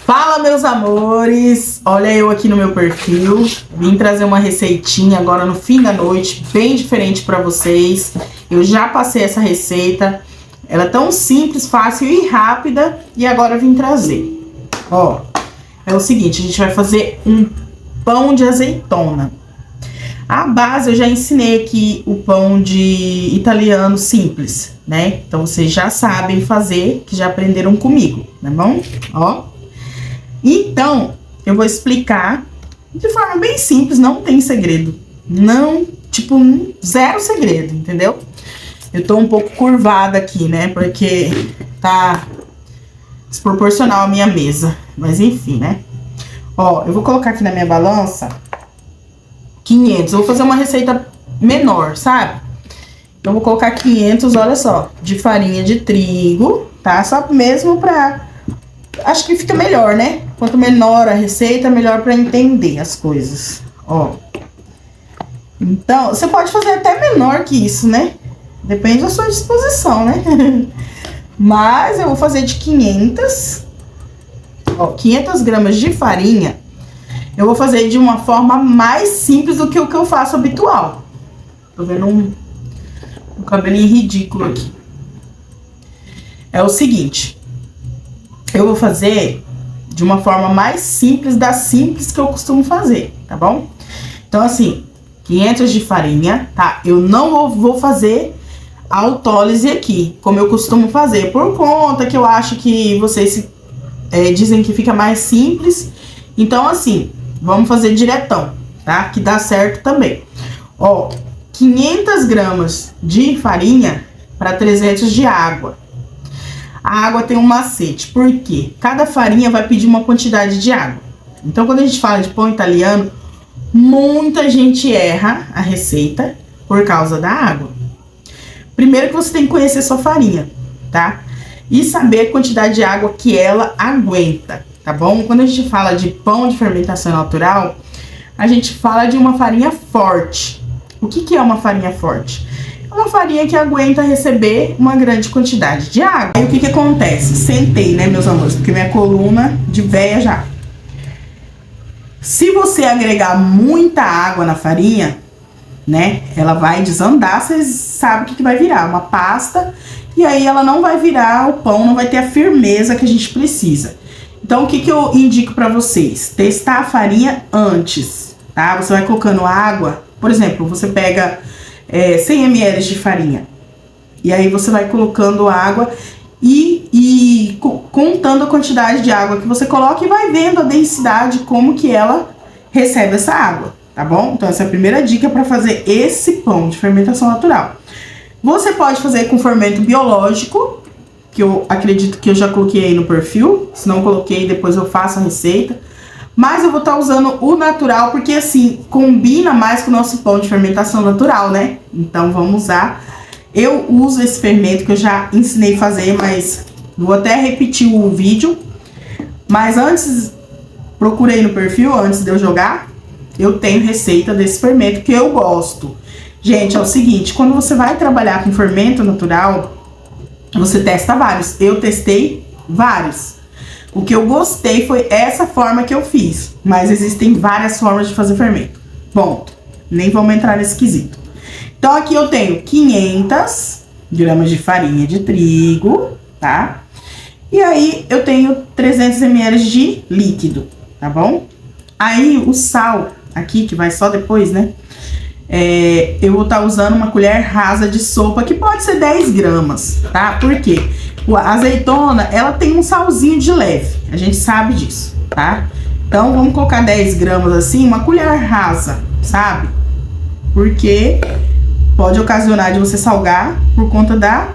Fala, meus amores! Olha eu aqui no meu perfil. Vim trazer uma receitinha agora no fim da noite, bem diferente pra vocês. Eu já passei essa receita. Ela é tão simples, fácil e rápida. E agora eu vim trazer. Ó, é o seguinte, a gente vai fazer um pão de azeitona. A base eu já ensinei aqui o pão de italiano simples, né? Então vocês já sabem fazer, que já aprenderam comigo, tá bom? Ó. Então, eu vou explicar de forma bem simples, não tem segredo. Não, tipo, zero segredo, entendeu? Eu tô um pouco curvada aqui, né? Porque tá desproporcional a minha mesa. Mas enfim, né? Ó, eu vou colocar aqui na minha balança 500. Eu vou fazer uma receita menor, sabe? Então, eu vou colocar 500, olha só, de farinha de trigo, tá? Só mesmo pra... Acho que fica melhor, né? Quanto menor a receita, melhor pra entender as coisas. Ó. Então, você pode fazer até menor que isso, né? Depende da sua disposição, né? Mas eu vou fazer de 500. Ó, 500 gramas de farinha. Eu vou fazer de uma forma mais simples do que o que eu faço habitual. Tô vendo um cabelinho ridículo aqui. É o seguinte. Eu vou fazer de uma forma mais simples da simples que eu costumo fazer, tá bom? Então, assim, 500 de farinha, tá? Eu não vou fazer a autólise aqui, como eu costumo fazer, por conta que eu acho que vocês dizem que fica mais simples. Então, assim, vamos fazer diretão, tá? Que dá certo também. Ó, 500 gramas de farinha para 300 de água. A água tem um macete, porque cada farinha vai pedir uma quantidade de água. Então, quando a gente fala de pão italiano, muita gente erra a receita por causa da água. Primeiro que você tem que conhecer sua farinha, tá? E saber a quantidade de água que ela aguenta, tá bom? Quando a gente fala de pão de fermentação natural, a gente fala de uma farinha forte. O que é uma farinha forte? Uma farinha que aguenta receber uma grande quantidade de água. Aí o que acontece? Sentei, né, meus amores? Porque minha coluna de véia já. Se você agregar muita água na farinha, né, ela vai desandar, vocês sabem o que vai virar? Uma pasta. E aí ela não vai virar, o pão não vai ter a firmeza que a gente precisa. Então o que eu indico pra vocês? Testar a farinha antes, tá? Você vai colocando água. Por exemplo, você pega 100 ml de farinha. E aí você vai colocando água e contando a quantidade de água que você coloca e vai vendo a densidade, como que ela recebe essa água, tá bom? Então essa é a primeira dica para fazer esse pão de fermentação natural. Você pode fazer com fermento biológico, que eu acredito que eu já coloquei aí no perfil. Se não coloquei, depois eu faço a receita. Mas eu vou estar usando o natural, porque assim, combina mais com o nosso pão de fermentação natural, né? Então vamos usar. Eu uso esse fermento que eu já ensinei a fazer, mas vou até repetir o vídeo. Mas antes, procurei no perfil, antes de eu jogar, eu tenho receita desse fermento que eu gosto. Gente, é o seguinte, quando você vai trabalhar com fermento natural, você testa vários. Eu testei vários. O que eu gostei foi essa forma que eu fiz. Mas existem várias formas de fazer fermento. Ponto. Nem vamos entrar nesse quesito. Então, aqui eu tenho 500 gramas de farinha de trigo, tá? E aí, eu tenho 300 ml de líquido, tá bom? Aí, o sal aqui, que vai só depois, né? Eu vou estar usando uma colher rasa de sopa, que pode ser 10 gramas, tá? Por quê? A azeitona, ela tem um salzinho de leve, a gente sabe disso, tá? Então, vamos colocar 10 gramas assim, uma colher rasa, sabe? Porque pode ocasionar de você salgar por conta da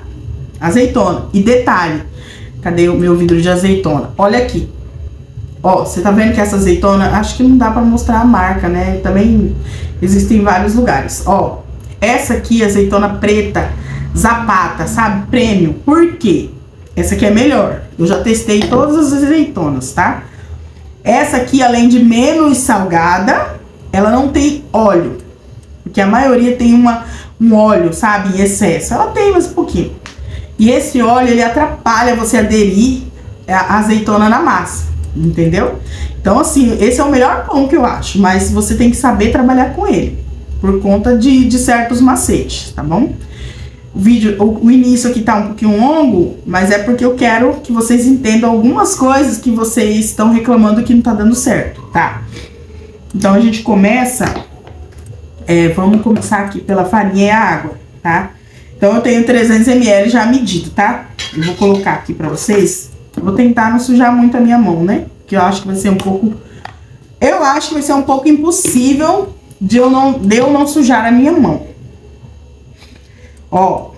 azeitona. E detalhe, cadê o meu vidro de azeitona? Olha aqui. Ó, você tá vendo que essa azeitona, acho que não dá pra mostrar a marca, né? Também existem em vários lugares. Ó, essa aqui, azeitona preta, Zapata, sabe? Premium. Por quê? Essa aqui é melhor. Eu já testei todas as azeitonas, tá? Essa aqui, além de menos salgada, ela não tem óleo. Porque a maioria tem um óleo, sabe? Em excesso. Ela tem, mas um pouquinho. E esse óleo, ele atrapalha você aderir a azeitona na massa. entendeu? Então, assim, esse é o melhor pão que eu acho, mas você tem que saber trabalhar com ele, por conta de certos macetes, tá bom? O início aqui tá um pouquinho longo, mas é porque eu quero que vocês entendam algumas coisas que vocês estão reclamando que não tá dando certo, tá? Então, a gente começa... vamos começar aqui pela farinha e a água, tá? Então, eu tenho 300 ml já medido, tá? Eu vou colocar aqui pra vocês. Eu vou tentar não sujar muito a minha mão, né? Porque eu acho que vai ser um pouco... Eu acho que vai ser um pouco impossível de eu não sujar a minha mão. Ó,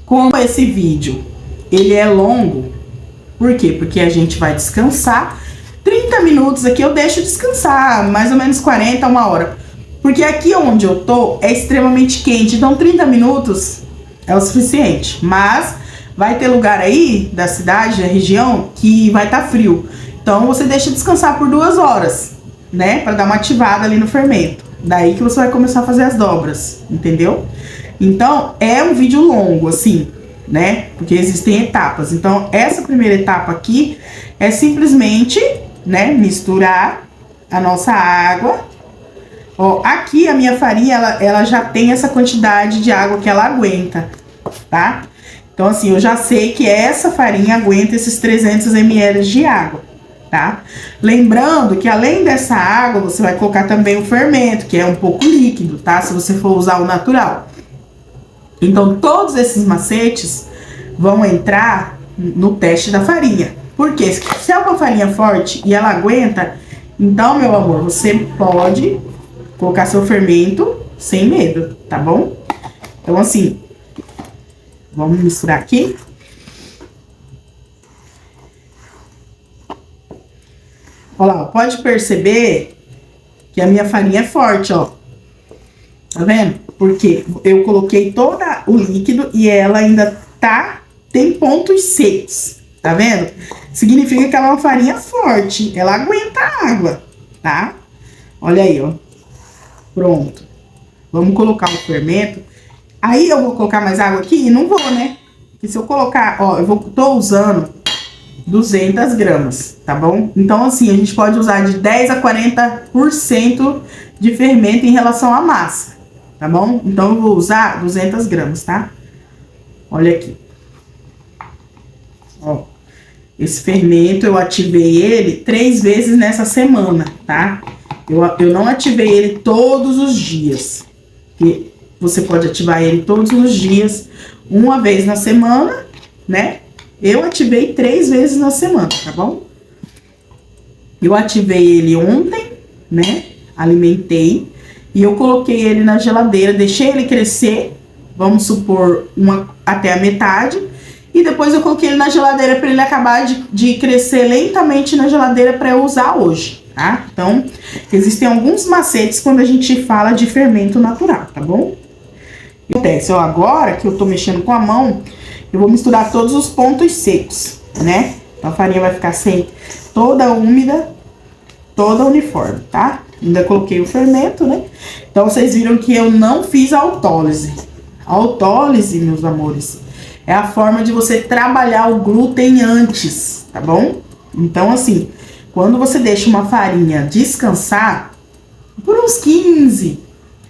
como esse vídeo, ele é longo, por quê? Porque a gente vai descansar 30 minutos aqui, eu deixo descansar, mais ou menos 40, uma hora. Porque aqui onde eu tô é extremamente quente, então 30 minutos é o suficiente. Mas vai ter lugar aí da cidade, da região, que vai estar frio. Então você deixa descansar por 2 horas, né? Pra dar uma ativada ali no fermento. Daí que você vai começar a fazer as dobras, entendeu? Então, é um vídeo longo, assim, né? Porque existem etapas. Então, essa primeira etapa aqui é simplesmente, né, misturar a nossa água. Ó, aqui a minha farinha, ela já tem essa quantidade de água que ela aguenta, tá? Então, assim, eu já sei que essa farinha aguenta esses 300 ml de água, tá? Lembrando que além dessa água, você vai colocar também o fermento, que é um pouco líquido, tá? Se você for usar o natural. Então, todos esses macetes vão entrar no teste da farinha. Porque se é uma farinha forte e ela aguenta, então, meu amor, você pode colocar seu fermento sem medo, tá bom? Então, assim, vamos misturar aqui. Olha lá, pode perceber que a minha farinha é forte, ó. Tá vendo? Porque eu coloquei todo o líquido e ela ainda tem pontos secos, tá vendo? Significa que ela é uma farinha forte, ela aguenta a água, tá? Olha aí, ó. Pronto. Vamos colocar o fermento. Aí eu vou colocar mais água aqui e não vou, né? Porque se eu colocar, ó, tô usando 200 gramas, tá bom? Então, assim, a gente pode usar de 10 a 40% de fermento em relação à massa, tá bom? Então, eu vou usar 200 gramas, tá? Olha aqui. Ó, esse fermento eu ativei ele 3 vezes nessa semana, tá? Eu não ativei ele todos os dias. Porque você pode ativar ele todos os dias, uma vez na semana, né? Eu ativei 3 vezes na semana, tá bom? Eu ativei ele ontem, né? Alimentei. E eu coloquei ele na geladeira, deixei ele crescer, vamos supor, até a metade. E depois eu coloquei ele na geladeira para ele acabar de crescer lentamente na geladeira para eu usar hoje, tá? Então, existem alguns macetes quando a gente fala de fermento natural, tá bom? O que acontece, ó, agora que eu tô mexendo com a mão, eu vou misturar todos os pontos secos, né? Então, a farinha vai ficar toda úmida, toda uniforme, tá? Ainda coloquei o fermento, né? Então, vocês viram que eu não fiz autólise. A autólise, meus amores, é a forma de você trabalhar o glúten antes, tá bom? Então, assim, quando você deixa uma farinha descansar por uns 15,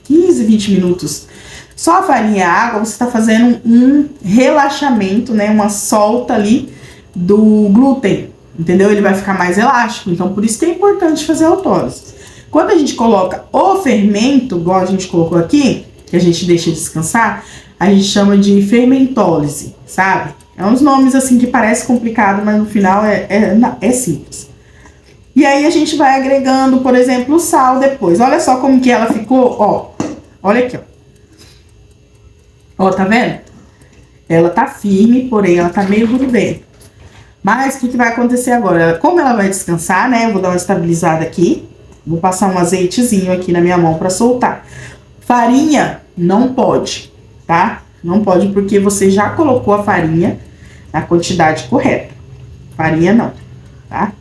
20 minutos, só a farinha e a água, você tá fazendo um relaxamento, né? Uma solta ali do glúten, entendeu? Ele vai ficar mais elástico, então por isso que é importante fazer a autólise. Quando a gente coloca o fermento, igual a gente colocou aqui, que a gente deixa descansar, a gente chama de fermentólise, sabe? É uns nomes assim que parece complicado, mas no final é simples. E aí a gente vai agregando, por exemplo, o sal depois. Olha só como que ela ficou, ó. Olha aqui, ó. Ó, tá vendo? Ela tá firme, porém ela tá meio grudenta. Mas o que vai acontecer agora? Como ela vai descansar, né? Eu vou dar uma estabilizada aqui. Vou passar um azeitezinho aqui na minha mão pra soltar. Farinha não pode, tá? Não pode porque você já colocou a farinha na quantidade correta. Farinha não, tá?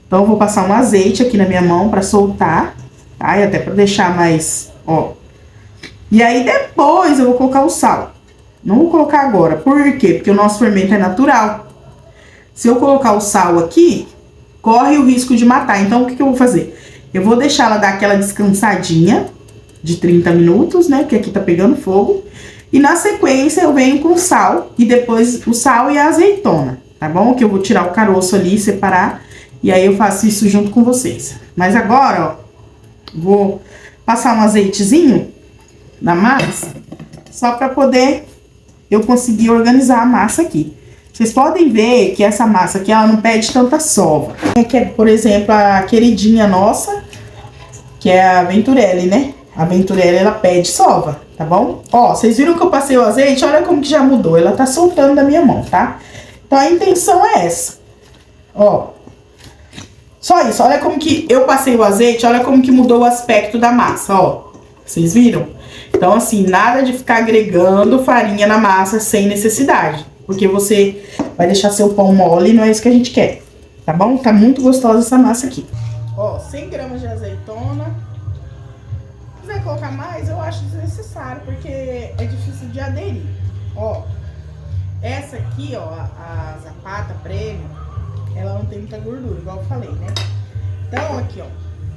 Então eu vou passar um azeite aqui na minha mão pra soltar, tá? E até pra deixar mais, ó. E aí depois eu vou colocar o sal. Não vou colocar agora. Por quê? Porque o nosso fermento é natural. Se eu colocar o sal aqui, corre o risco de matar. Então, o que eu vou fazer? Eu vou deixar ela dar aquela descansadinha de 30 minutos, né? Porque aqui tá pegando fogo. E na sequência eu venho com o sal e depois o sal e a azeitona, tá bom? Que eu vou tirar o caroço ali, separar. E aí eu faço isso junto com vocês. Mas agora, ó, vou passar um azeitezinho na massa, só pra poder eu conseguir organizar a massa aqui. Vocês podem ver que essa massa aqui, ela não pede tanta sova. Que é, por exemplo, a queridinha nossa, que é a Venturelli, né? A Venturelli, ela pede sova, tá bom? Ó, vocês viram que eu passei o azeite? Olha como que já mudou. Ela tá soltando da minha mão, tá? Então, a intenção é essa. Ó. Só isso. Olha como que eu passei o azeite. Olha como que mudou o aspecto da massa, ó. Vocês viram? Então, assim, nada de ficar agregando farinha na massa sem necessidade. Porque você vai deixar seu pão mole e não é isso que a gente quer. Tá bom? Tá muito gostosa essa massa aqui. Ó, 100 gramas de azeitona. Se quiser colocar mais, eu acho desnecessário, porque é difícil de aderir. Ó, essa aqui, ó, a Zapata Premium, ela não tem muita gordura, igual eu falei, né? Então, aqui, ó,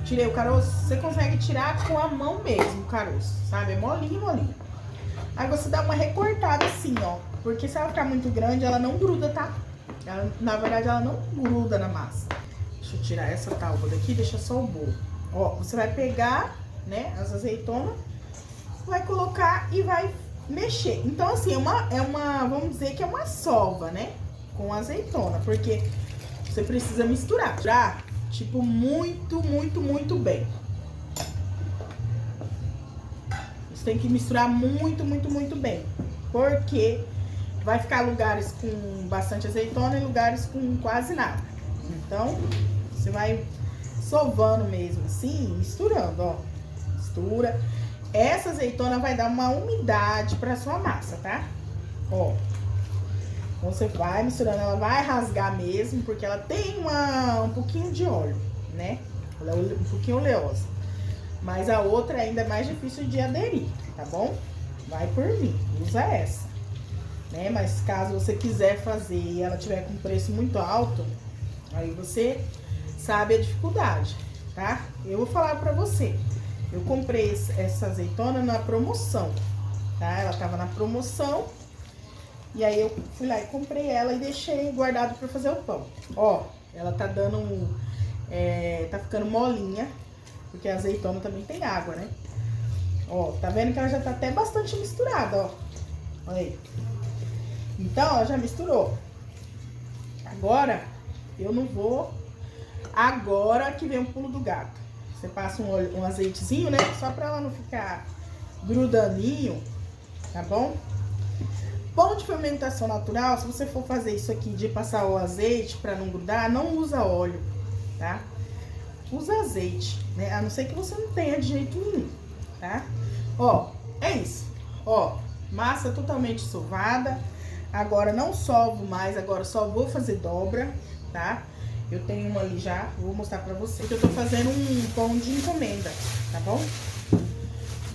tirei o caroço. Você consegue tirar com a mão mesmo o caroço, sabe? É molinho, molinho. Aí você dá uma recortada assim, ó. Porque se ela ficar muito grande, ela não gruda, tá? Ela, na verdade, ela não gruda na massa. Deixa eu tirar essa tábua daqui, deixa só o bolo. Ó, você vai pegar, né, as azeitonas, vai colocar e vai mexer. Então, assim, vamos dizer que é uma sova, né? Com azeitona, porque você precisa misturar. Já, tipo, muito, muito, muito bem. Você tem que misturar muito, muito, muito bem. Porque vai ficar lugares com bastante azeitona e lugares com quase nada. Então, você vai sovando mesmo assim, misturando, ó. Mistura. Essa azeitona vai dar uma umidade pra sua massa, tá? Ó. Então, você vai misturando, ela vai rasgar mesmo, porque ela tem um pouquinho de óleo, né? Ela é um pouquinho oleosa. Mas a outra ainda é mais difícil de aderir, tá bom? Vai por mim, usa essa. Né? Mas caso você quiser fazer e ela tiver com preço muito alto, aí você sabe a dificuldade, tá? Eu vou falar pra você. Eu comprei essa azeitona na promoção, tá? Ela tava na promoção. E aí eu fui lá e comprei ela e deixei guardado pra fazer o pão. Ó, ela tá dando tá ficando molinha, porque a azeitona também tem água, né? Ó, tá vendo que ela já tá até bastante misturada, ó. Olha aí. Então, ela já misturou. Agora, eu não vou... Agora que vem o pulo do gato. Você passa um azeitezinho, né? Só pra ela não ficar grudaninho, tá bom? Pão de fermentação natural, se você for fazer isso aqui de passar o azeite pra não grudar, não usa óleo, tá? Usa azeite, né? A não ser que você não tenha de jeito nenhum, tá? Ó, é isso. Ó, massa totalmente sovada. Agora não sovo mais, agora só vou fazer dobra, tá? Eu tenho uma ali já, vou mostrar pra vocês. Que eu tô fazendo um pão de encomenda, tá bom?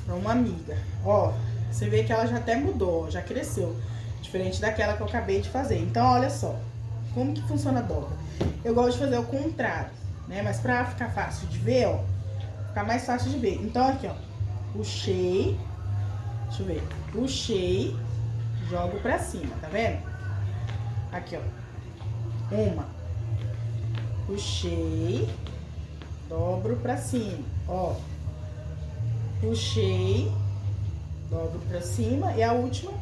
Pra uma amiga. Ó, você vê que ela já até mudou, já cresceu. Diferente daquela que eu acabei de fazer. Então, olha só, como que funciona a dobra. Eu gosto de fazer o contrário, né? Mas pra ficar fácil de ver, ó, ficar mais fácil de ver. Então, aqui, ó, puxei, deixa eu ver, puxei, jogo pra cima, tá vendo? Aqui, ó, uma, puxei, dobro pra cima, ó, puxei, dobro pra cima e a última,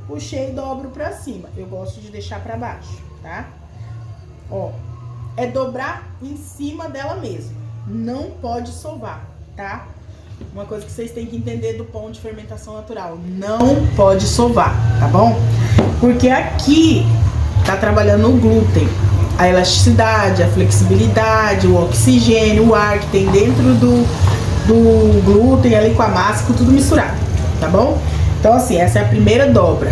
puxei e dobro pra cima. Eu gosto de deixar pra baixo, tá? Ó, é dobrar em cima dela mesmo, não pode sovar, tá? Uma coisa que vocês têm que entender do pão de fermentação natural, não pode sovar, tá bom? Porque aqui tá trabalhando o glúten, a elasticidade, a flexibilidade, o oxigênio, o ar que tem dentro do glúten ali com a massa, com tudo misturado, tá bom? Então assim, essa é a primeira dobra.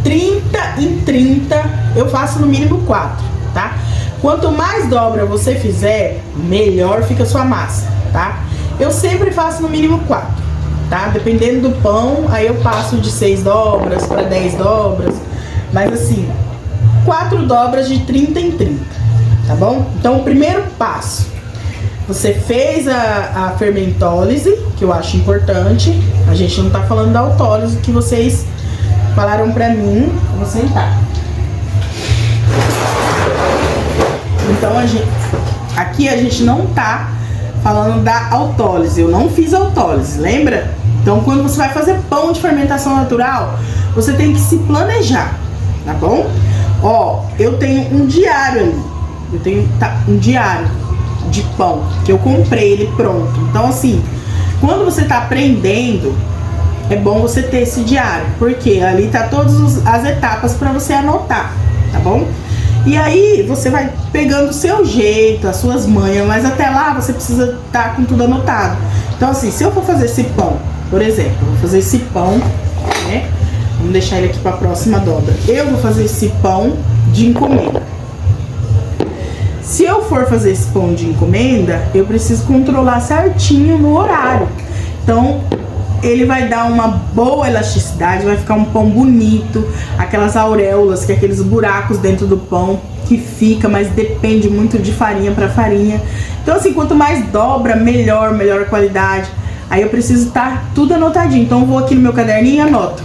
30 em 30, eu faço no mínimo 4, tá? Quanto mais dobra você fizer, melhor fica a sua massa, tá? Eu sempre faço no mínimo 4, tá? Dependendo do pão, aí eu passo de 6 dobras para 10 dobras. Mas assim, 4 dobras de 30 em 30, tá bom? Então, o primeiro passo, você fez a fermentólise, que eu acho importante. A gente não tá falando da autólise que vocês falaram pra mim. Vou sentar. Então, aqui a gente não tá falando da autólise. Eu não fiz autólise, lembra? Então, quando você vai fazer pão de fermentação natural, você tem que se planejar, tá bom? Ó, eu tenho um diário ali. Eu tenho um diário de pão, que eu comprei ele pronto. Então, assim, quando você tá aprendendo, é bom você ter esse diário, porque ali tá todas as etapas para você anotar, tá bom? E aí, você vai pegando o seu jeito, as suas manhas, mas até lá você precisa estar com tudo anotado. Então, assim, se eu for fazer esse pão, por exemplo, vou fazer esse pão, né? Vamos deixar ele aqui para a próxima dobra. Eu vou fazer esse pão de encomenda. Se eu for fazer esse pão de encomenda, eu preciso controlar certinho no horário. Então, ele vai dar uma boa elasticidade, vai ficar um pão bonito, aquelas auréolas, que é aqueles buracos dentro do pão que fica, mas depende muito de farinha para farinha. Então, assim, quanto mais dobra, melhor a qualidade. Aí eu preciso estar tudo anotadinho. Então, eu vou aqui no meu caderninho e anoto,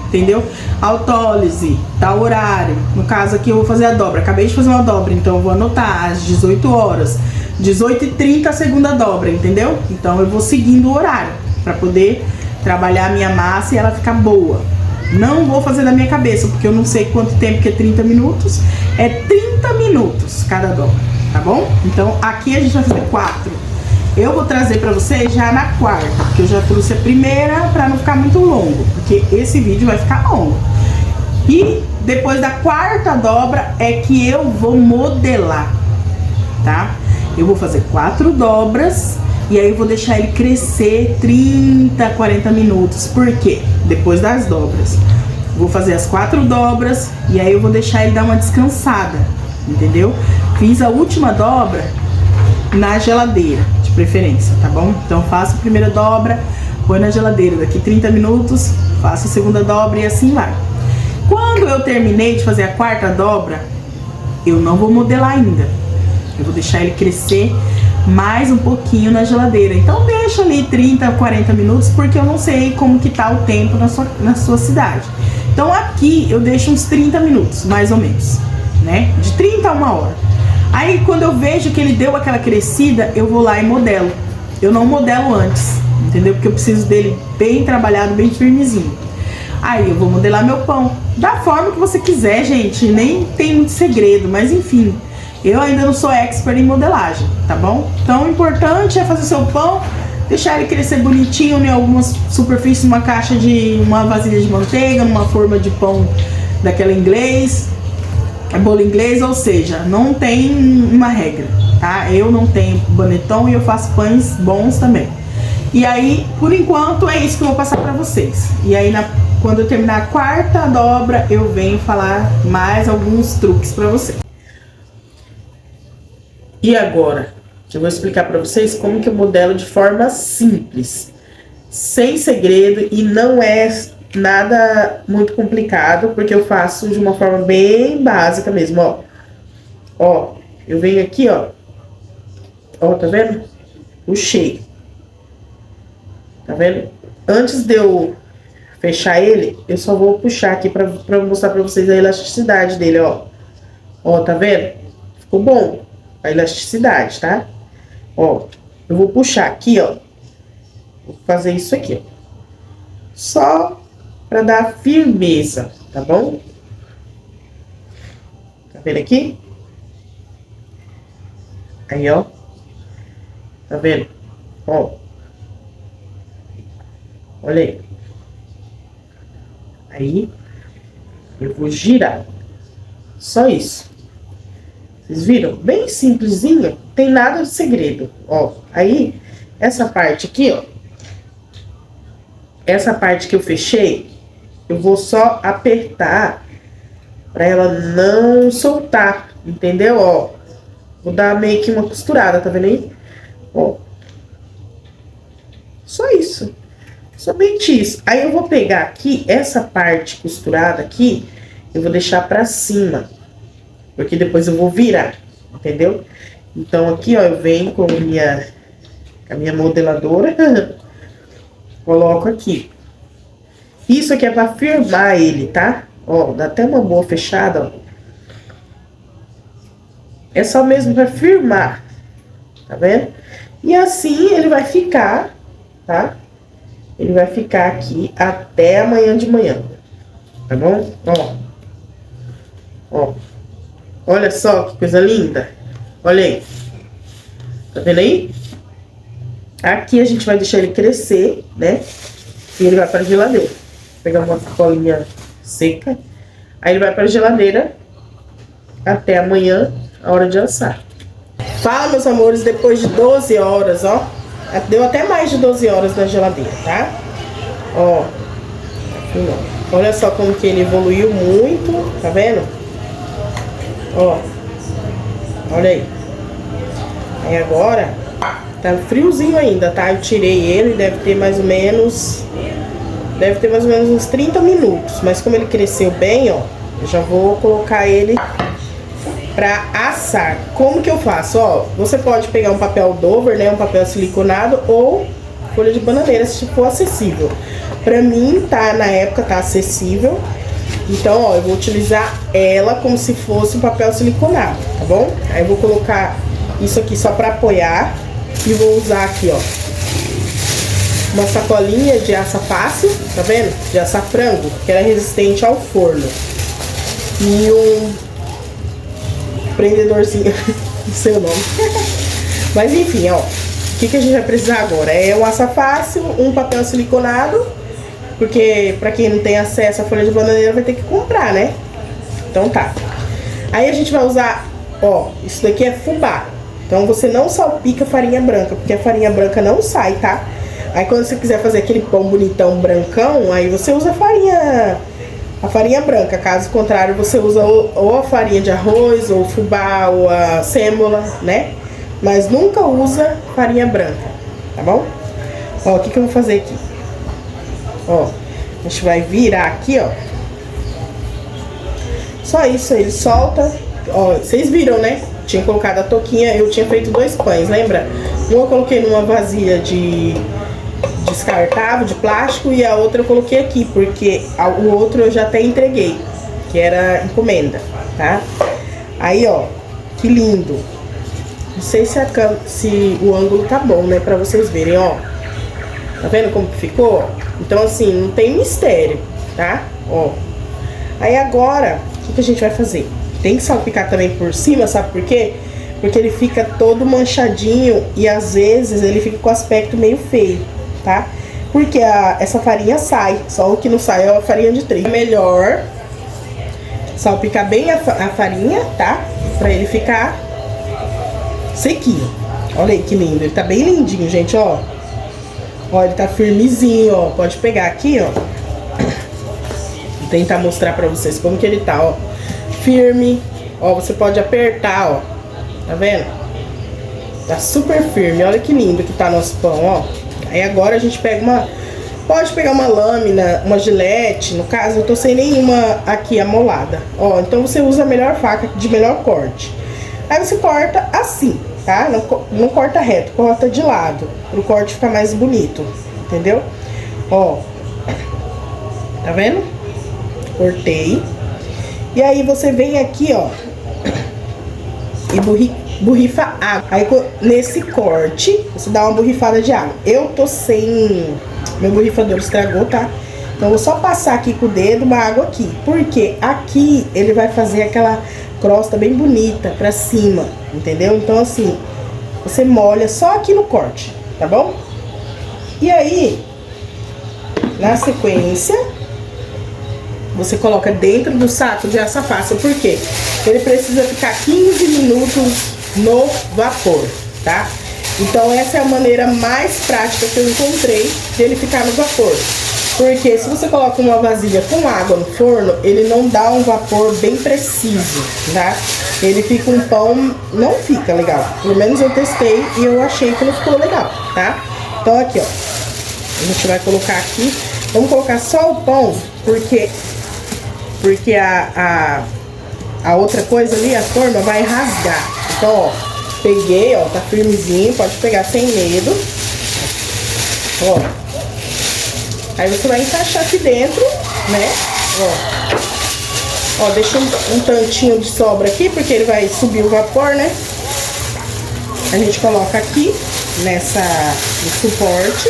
entendeu? Autólise, tal horário. No caso aqui eu vou fazer a dobra. Acabei de fazer uma dobra, então eu vou anotar às 18 horas. 18h30 a segunda dobra, entendeu? Então eu vou seguindo o horário para poder trabalhar a minha massa e ela ficar boa. Não vou fazer da minha cabeça, porque eu não sei quanto tempo que é 30 minutos. É 30 minutos cada dobra, tá bom? Então aqui a gente vai fazer 4. Eu vou trazer pra vocês já na quarta, porque eu já trouxe a primeira pra não ficar muito longo, porque esse vídeo vai ficar longo. E depois da quarta dobra é que eu vou modelar, tá? Eu vou fazer 4 dobras e aí eu vou deixar ele crescer 30, 40 minutos. Por quê? Depois das dobras. Vou fazer as 4 dobras e aí eu vou deixar ele dar uma descansada, entendeu? Fiz a última dobra na geladeira, de preferência, tá bom? Então faço a primeira dobra, põe na geladeira, daqui 30 minutos, faço a segunda dobra e assim vai. Quando eu terminei de fazer a quarta dobra, eu não vou modelar ainda. Eu vou deixar ele crescer mais um pouquinho na geladeira. Então deixa ali 30, 40 minutos, porque eu não sei como que tá o tempo na sua cidade. Então aqui eu deixo uns 30 minutos, mais ou menos, né? De 30 a 1 hora. Aí quando eu vejo que ele deu aquela crescida, eu vou lá e modelo. Eu não modelo antes, entendeu? Porque eu preciso dele bem trabalhado, bem firmezinho. Aí eu vou modelar meu pão da forma que você quiser, gente. Nem tem muito segredo, mas enfim. Eu ainda não sou expert em modelagem, tá bom? Então o importante é fazer seu pão, deixar ele crescer bonitinho em algumas superfícies, uma caixa de uma vasilha de manteiga, numa forma de pão daquela inglês. É bolo inglês, ou seja, não tem uma regra, tá? Eu não tenho baneton e eu faço pães bons também. E aí, por enquanto, é isso que eu vou passar pra vocês. E aí, quando eu terminar a quarta dobra, eu venho falar mais alguns truques pra vocês. E agora, eu vou explicar pra vocês como que eu modelo de forma simples, sem segredo, e não é nada muito complicado, porque eu faço de uma forma bem básica mesmo, ó. Ó, eu venho aqui, ó. Ó, tá vendo? Puxei. Tá vendo? Antes de eu fechar ele, eu só vou puxar aqui pra mostrar pra vocês a elasticidade dele, ó. Ó, tá vendo? Ficou bom a elasticidade, tá? Ó, eu vou puxar aqui, ó. Vou fazer isso aqui, ó. Só pra dar firmeza, tá bom? Tá vendo aqui? Aí, ó. Tá vendo? Ó. Olha aí. Aí, eu vou girar. Só isso. Vocês viram? Bem simplesinho. Tem nada de segredo. Ó, aí, essa parte aqui, ó. Essa parte que eu fechei, eu vou só apertar pra ela não soltar, entendeu? Ó, vou dar meio que uma costurada, tá vendo aí? Ó. Só isso. Somente isso. Aí eu vou pegar aqui, essa parte costurada aqui, eu vou deixar pra cima. Porque depois eu vou virar, entendeu? Então aqui, ó, eu venho com a minha modeladora, coloco aqui. Isso aqui é pra firmar ele, tá? Ó, dá até uma boa fechada, ó. É só mesmo pra firmar, tá vendo? E assim ele vai ficar, tá? Ele vai ficar aqui até amanhã de manhã, tá bom? Ó, ó, olha só que coisa linda. Olha aí, tá vendo aí? Aqui a gente vai deixar ele crescer, né? E ele vai para a geladeira. Vou pegar uma sacolinha seca. Aí ele vai para a geladeira até amanhã, a hora de assar. Fala, meus amores, depois de 12 horas, ó. Deu até mais de 12 horas na geladeira, tá? Ó. Aqui, ó. Olha só como que ele evoluiu muito, tá vendo? Ó. Olha aí. Aí agora, tá friozinho ainda, tá? Eu tirei ele, deve ter mais ou menos uns 30 minutos. Mas como ele cresceu bem, ó, eu já vou colocar ele pra assar. Como que eu faço? Ó, você pode pegar um papel Dover, né? Um papel siliconado ou folha de bananeira, se for acessível. Pra mim, tá, na época, tá acessível. Então, ó, eu vou utilizar ela como se fosse um papel siliconado, tá bom? Aí eu vou colocar isso aqui só pra apoiar. E vou usar aqui, ó, uma sacolinha de assa fácil, tá vendo? De assar frango, que ela é resistente ao forno. E um prendedorzinho, não sei o nome. Mas enfim, ó, o que a gente vai precisar agora? É um assa fácil, um papel siliconado, porque pra quem não tem acesso à folha de bananeira vai ter que comprar, né? Então tá. Aí a gente vai usar, ó, isso daqui é fubá. Então você não salpica farinha branca, porque a farinha branca não sai, tá? Aí quando você quiser fazer aquele pão bonitão brancão, aí você usa a farinha branca. Caso contrário, você usa ou a farinha de arroz, ou fubá, ou a sêmola, né? Mas nunca usa farinha branca, tá bom? Ó, o que eu vou fazer aqui? Ó, a gente vai virar aqui, ó. Só isso, ele solta. Ó, vocês viram, né? Tinha colocado a touquinha, eu tinha feito 2 pães, lembra? Um eu coloquei numa vasilha de descartável, de plástico, e a outra eu coloquei aqui, porque o outro eu já até entreguei, que era encomenda, tá? Aí, ó, que lindo. Não sei se o ângulo tá bom, né, pra vocês verem, ó. Tá vendo como que ficou? Então, assim, não tem mistério, tá? Ó. Aí agora, o que a gente vai fazer? Tem que salpicar também por cima, sabe por quê? Porque ele fica todo manchadinho e às vezes ele fica com aspecto meio feio, tá? Porque essa farinha sai, só o que não sai é a farinha de trigo. É melhor salpicar bem a farinha, tá? Pra ele ficar sequinho. Olha aí que lindo, ele tá bem lindinho, gente, ó. Ó, ele tá firmezinho, ó. Pode pegar aqui, ó. Vou tentar mostrar pra vocês como que ele tá, ó. Firme, ó, você pode apertar, ó, tá vendo? Tá super firme, olha que lindo que tá nosso pão, ó. Aí agora a gente pega pode pegar uma lâmina, uma gilete, no caso eu tô sem nenhuma aqui amolada, ó, então você usa a melhor faca de melhor corte. Aí você corta assim, tá? Não corta reto, corta de lado, pro corte ficar mais bonito, entendeu? Ó, tá vendo? Cortei. E aí você vem aqui, ó, e borrifa água. Aí nesse corte, você dá uma borrifada de água. Eu tô sem... Meu borrifador estragou, tá? Então eu vou só passar aqui com o dedo uma água aqui. Porque aqui ele vai fazer aquela crosta bem bonita pra cima, entendeu? Então assim, você molha só aqui no corte, tá bom? E aí, na sequência... Você coloca dentro do saco de assa fácil, por quê? Ele precisa ficar 15 minutos no vapor, tá? Então essa é a maneira mais prática que eu encontrei dele ficar no vapor. Porque se você coloca uma vasilha com água no forno, ele não dá um vapor bem preciso, tá? Ele fica um pão, não fica legal. Pelo menos eu testei e eu achei que não ficou legal, tá? Então aqui, ó, a gente vai colocar aqui, vamos colocar só o pão, porque a outra coisa ali, a forma, vai rasgar, Então, ó, peguei, ó, tá firmezinho, pode pegar sem medo. Ó. Aí você vai encaixar aqui dentro, né? Ó, deixa um tantinho de sobra aqui, porque ele vai subir o vapor, né? A gente coloca aqui no suporte.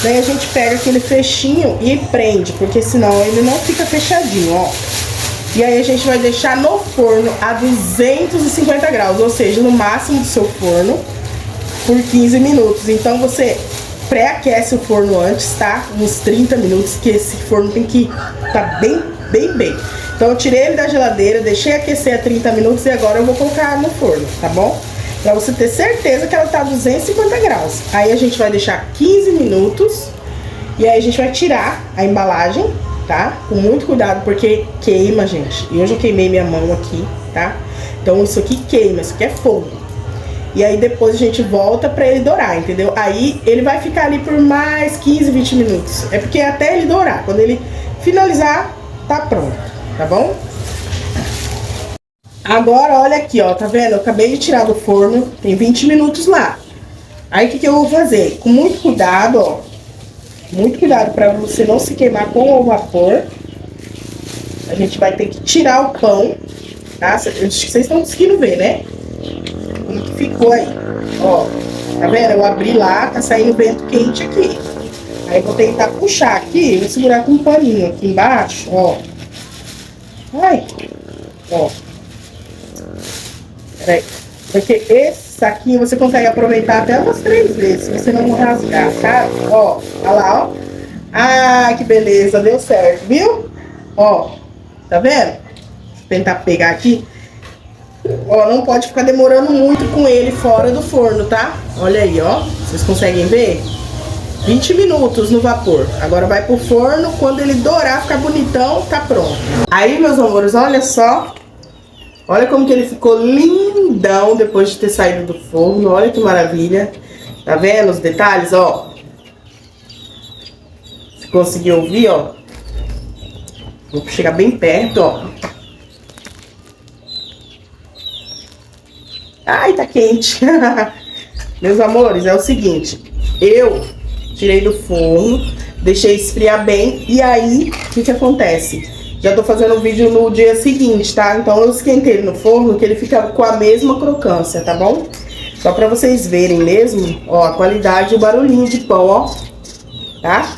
Daí a gente pega aquele fechinho e prende, porque senão ele não fica fechadinho, ó. E aí a gente vai deixar no forno a 250 graus, ou seja, no máximo do seu forno, por 15 minutos. Então você pré-aquece o forno antes, tá? Uns 30 minutos, que esse forno tem que tá bem. Então eu tirei ele da geladeira, deixei aquecer a 30 minutos e agora eu vou colocar no forno, tá bom? Pra você ter certeza que ela tá a 250 graus. Aí a gente vai deixar 15 minutos e aí a gente vai tirar a embalagem, tá? Com muito cuidado, porque queima, gente. Eu já queimei minha mão aqui, tá? Então isso aqui queima, isso aqui é fogo. E aí depois a gente volta pra ele dourar, entendeu? Aí ele vai ficar ali por mais 15, 20 minutos. É porque até ele dourar, quando ele finalizar, tá pronto, tá bom? Agora, olha aqui, ó, tá vendo? Eu acabei de tirar do forno, tem 20 minutos lá. Aí, o que eu vou fazer? Com muito cuidado, ó. Muito cuidado pra você não se queimar com o vapor. A gente vai ter que tirar o pão, tá? Vocês estão conseguindo ver, né? Como que ficou aí, ó. Tá vendo? Eu abri lá, tá saindo vento quente aqui. Aí, eu vou tentar puxar aqui, vou segurar com um paninho aqui embaixo, ó. Ai, ó. Peraí. Porque esse saquinho você consegue aproveitar até umas 3 vezes, se você não rasgar, tá? Ó, olha lá, ó. Ah, que beleza, deu certo, viu? Ó, tá vendo? Vou tentar pegar aqui. Ó, não pode ficar demorando muito com ele fora do forno, tá? Olha aí, ó. Vocês conseguem ver? 20 minutos no vapor. Agora vai pro forno, quando ele dourar, ficar bonitão, tá pronto. Aí, meus amores, olha só. Olha como que ele ficou lindão depois de ter saído do forno. Olha que maravilha. Tá vendo os detalhes, ó? Você conseguiu ouvir, ó? Vou chegar bem perto, ó. Ai, tá quente. Meus amores, é o seguinte. Eu tirei do forno, deixei esfriar bem. E aí, o que acontece? Já tô fazendo o vídeo no dia seguinte, tá? Então eu esquentei ele no forno, que ele fica com a mesma crocância, tá bom? Só pra vocês verem mesmo, ó, a qualidade e o barulhinho de pão, ó. Tá?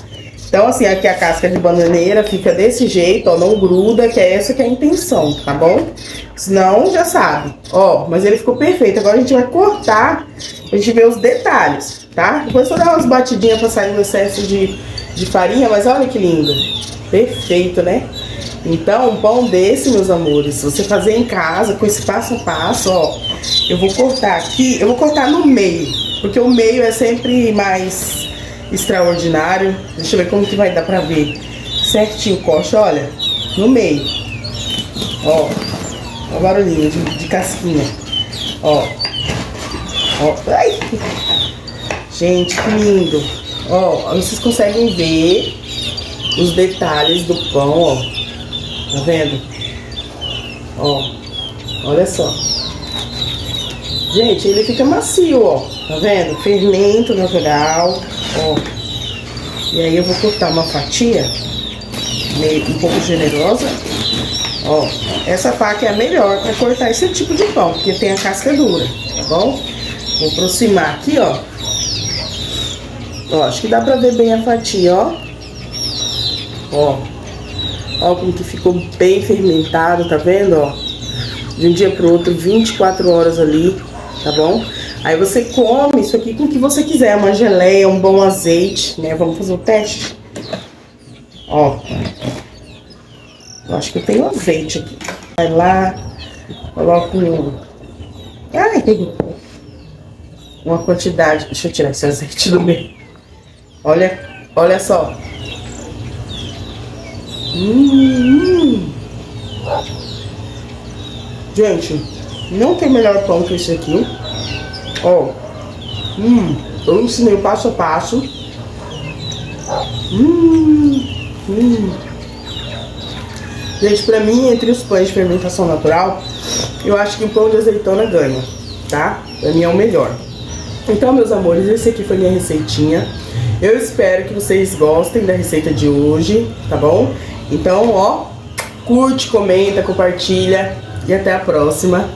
Então assim, aqui a casca de bananeira fica desse jeito, ó, não gruda, que é essa que é a intenção, tá bom? Senão, já sabe. Ó, mas ele ficou perfeito. Agora a gente vai cortar, pra gente ver os detalhes, tá? Depois eu vou dar umas batidinhas pra sair o excesso de farinha, mas olha que lindo. Perfeito, né? Então, um pão desse, meus amores, se você fazer em casa, com esse passo a passo, ó, eu vou cortar aqui, eu vou cortar no meio, porque o meio é sempre mais extraordinário. Deixa eu ver como que vai dar pra ver certinho o corte, olha, no meio, ó, o barulhinho de casquinha, ó, ai, gente, que lindo, ó, vocês conseguem ver os detalhes do pão, ó. Tá vendo? Ó, olha só. Gente, ele fica macio, ó. Tá vendo? Fermento natural, ó. E aí eu vou cortar uma fatia um pouco generosa. Ó, essa faca é a melhor pra cortar esse tipo de pão, porque tem a casca dura, tá bom? Vou aproximar aqui, ó. Ó, acho que dá pra ver bem a fatia, ó. Ó. Ó como que ficou bem fermentado, tá vendo, ó? De um dia pro outro, 24 horas ali, tá bom? Aí você come isso aqui com o que você quiser, uma geleia, um bom azeite, né? Vamos fazer o teste? Ó. Eu acho que eu tenho azeite aqui. Vai lá, coloco uma quantidade. Deixa eu tirar esse azeite do meio. Olha só. Gente, não tem melhor pão que esse aqui. Ó, eu ensinei o passo a passo. Gente, pra mim, entre os pães de fermentação natural, eu acho que o pão de azeitona ganha, tá? Pra mim é o melhor. Então, meus amores, esse aqui foi minha receitinha. Eu espero que vocês gostem da receita de hoje, tá bom? Então, ó, curte, comenta, compartilha e até a próxima.